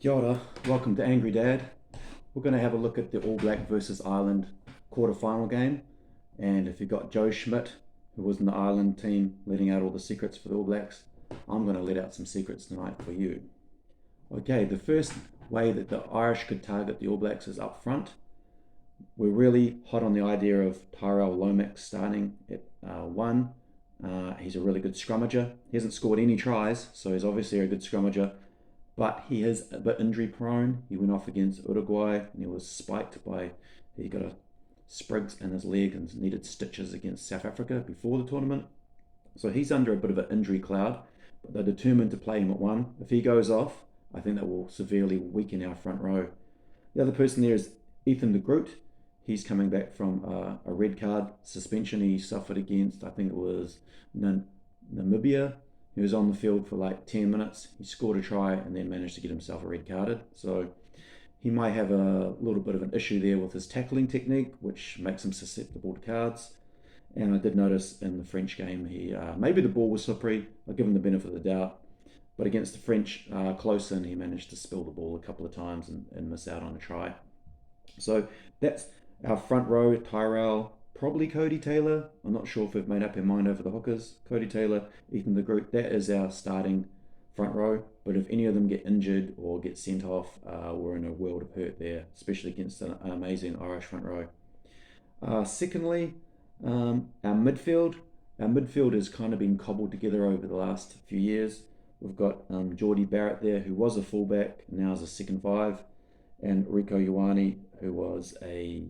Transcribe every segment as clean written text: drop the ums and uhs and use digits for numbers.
Kia ora, welcome to Angry Dad. We're going to have a look at the All Black versus Ireland quarter-final game. And if you've got Joe Schmidt, who was in the Ireland team, letting out all the secrets for the All Blacks, I'm going to let out some secrets tonight for you. Okay, the first way that the Irish could target the All Blacks is up front. We're really hot on the idea of Tyrell Lomax starting at one. He's a really good scrummager. He hasn't scored any tries, so he's obviously a good scrummager, but he is a bit injury prone. He went off against Uruguay and he was spiked by, he got a sprigs in his leg and needed stitches against South Africa before the tournament. So he's under a bit of an injury cloud, but they're determined to play him at one. If he goes off, I think that will severely weaken our front row. The other person there is Ethan de Groot. He's coming back from a red card suspension he suffered against, I think it was Namibia. He was on the field for like 10 minutes. He scored a try and then managed to get himself a red carded. So he might have a little bit of an issue there with his tackling technique, which makes him susceptible to cards. And I did notice in the French game, he maybe the ball was slippery. I'll give him the benefit of the doubt. But against the French close in, he managed to spill the ball a couple of times and miss out on a try. So that's our front row. Tyrell, probably Cody Taylor. I'm not sure if we've made up our mind over the hookers. Cody Taylor, Ethan de Groot, that is our starting front row. But if any of them get injured or get sent off, we're in a world of hurt there, especially against an amazing Irish front row. Secondly, our midfield. Our midfield has kind of been cobbled together over the last few years. We've got Jordie Barrett there, who was a fullback, now is a second five, and Rieko Ioane, who was a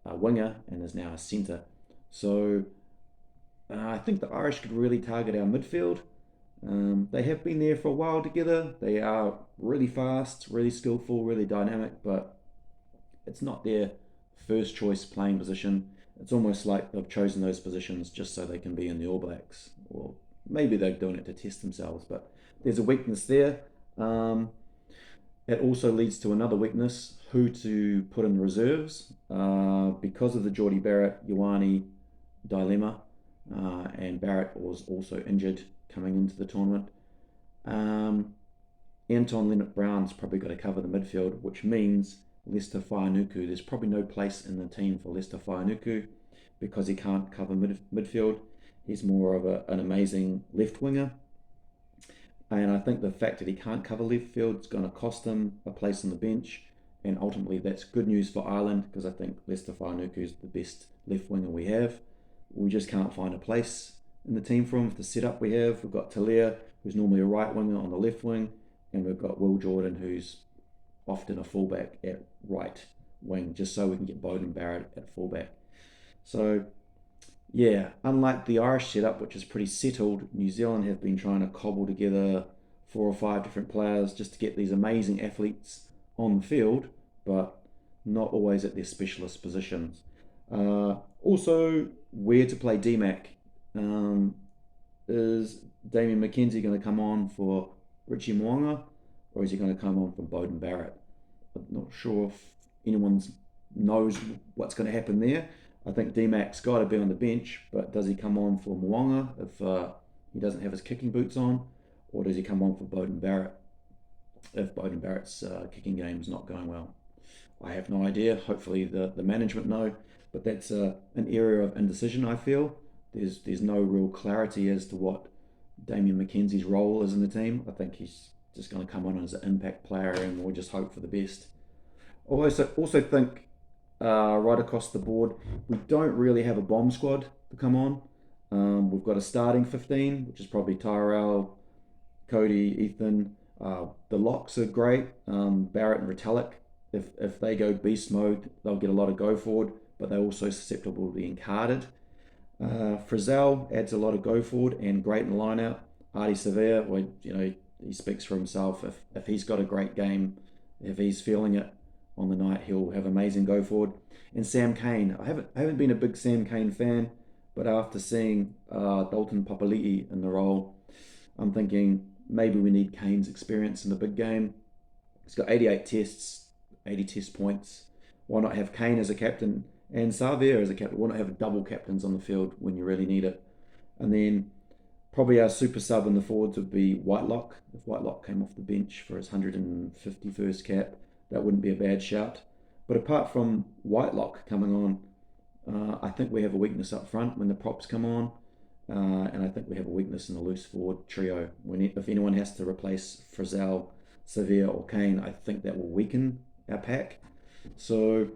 winger and is now a centre. So I think the Irish could really target our midfield. They have been there for a while together. They are really fast, really skillful, really dynamic, but it's not their first choice playing position. It's almost like they've chosen those positions just so they can be in the All Blacks, or maybe they're doing it to test themselves, but there's a weakness there. It also leads to another weakness, who to put in reserves, because of the Jordie Barrett Ioane dilemma, and Barrett was also injured coming into the tournament. Anton Leonard-Brown's probably got to cover the midfield, which means Lester Whānuku. There's probably no place in the team for Lester Whānuku because he can't cover midfield. He's more of an amazing left winger. And I think the fact that he can't cover left field is going to cost him a place on the bench. And ultimately, that's good news for Ireland because I think Lester Whānuku is the best left winger we have. We just can't find a place in the team for him with the setup we have. We've got Talia, who's normally a right winger, on the left wing. And we've got Will Jordan, who's often a fullback at right wing, just so we can get Beauden Barrett at fullback. So yeah, unlike the Irish setup, which is pretty settled, New Zealand have been trying to cobble together 4 or 5 different players just to get these amazing athletes on the field, but not always at their specialist positions. Also, where to play DMAC. Is Damian McKenzie going to come on for Richie Mo'unga, or is he going to come on for Beauden Barrett? I'm not sure if anyone knows what's going to happen there. I think DMAC's got to be on the bench, but does he come on for Mo'unga if he doesn't have his kicking boots on, or does he come on for Beauden Barrett if Beauden Barrett's kicking game is not going well? I have no idea. Hopefully the management know, but that's an area of indecision, I feel. There's no real clarity as to what Damian McKenzie's role is in the team. I think he's just going to come on as an impact player, and we'll just hope for the best. Also think right across the board, we don't really have a bomb squad to come on. We've got a starting 15, which is probably Tyrell, Cody, Ethan. The locks are great. Barrett and Retallick, if they go beast mode, they'll get a lot of go forward, but they're also susceptible to being carded. Frizzell adds a lot of go forward and great in the line-out. Artie Sevilla, well, he speaks for himself. If he's got a great game, if he's feeling it on the night, he'll have amazing go forward. And Sam Cane, I haven't been a big Sam Cane fan, but after seeing Dalton Papali'i in the role, I'm thinking maybe we need Cane's experience in the big game. He's got 88 tests, 80 test points. Why not have Cane as a captain and Savia as a captain? Why not have double captains on the field when you really need it? And then Probably our super sub in the forwards would be Whitelock. If Whitelock came off the bench for his 151st cap, that wouldn't be a bad shout. But apart from Whitelock coming on, I think we have a weakness up front when the props come on, and I think we have a weakness in the loose forward trio. If anyone has to replace Frizzell, Sevilla, or Kane, I think that will weaken our pack. So,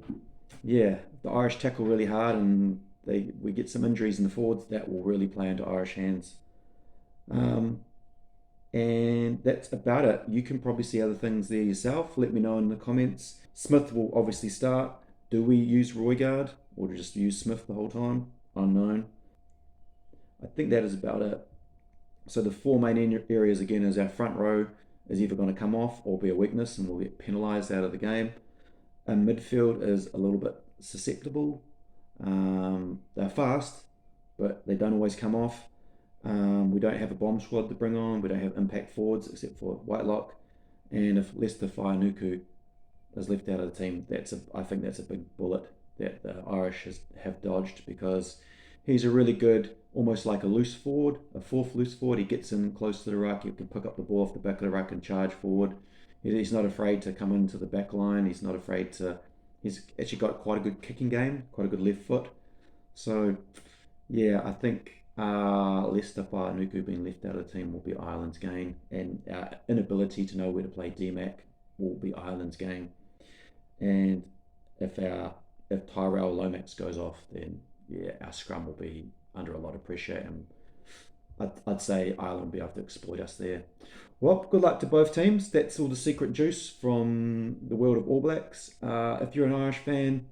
yeah, the Irish tackle really hard, and we get some injuries in the forwards that will really play into Irish hands. Um, and that's about it. You can probably see other things there yourself. Let me know in the comments. Smith will obviously start. Do we use Roygaard or just use Smith the whole time? Unknown. I think that is about it. So the four main areas again is our front row is either going to come off or be a weakness and we'll get penalised out of the game. Our midfield is a little bit susceptible. They're fast, but they don't always come off. We don't have a bomb squad to bring on. We don't have impact forwards except for Whitelock. And if Leicester Nuku is left out of the team, I think that's a big bullet that the Irish have dodged, because he's a really good, almost like a loose forward, a fourth loose forward. He gets in close to the ruck. He can pick up the ball off the back of the ruck and charge forward. He's not afraid to come into the back line. He's not afraid to. He's actually got quite a good kicking game, quite a good left foot. So, yeah, I think Leicester Nuku being left out of the team will be Ireland's gain, and our inability to know where to play DMAC will be Ireland's gain. And if Tyrell Lomax goes off, then yeah, our scrum will be under a lot of pressure, and I'd say Ireland will be able to exploit us there. Well, good luck to both teams. That's all the secret juice from the world of All Blacks. If you're an Irish fan,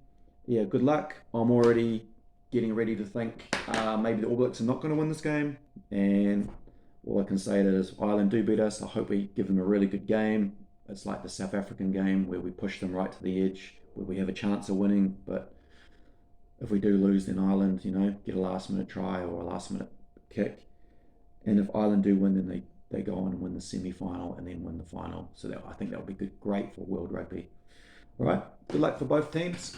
yeah, good luck. I'm already getting ready to think maybe the All Blacks are not going to win this game. And all I can say is Ireland do beat us. I hope we give them a really good game. It's like the South African game where we push them right to the edge, where we have a chance of winning. But if we do lose, then Ireland, get a last minute try or a last minute kick. And if Ireland do win, then they go on and win the semi-final and then win the final. So I think that would be great for World Rugby. All right, good luck for both teams.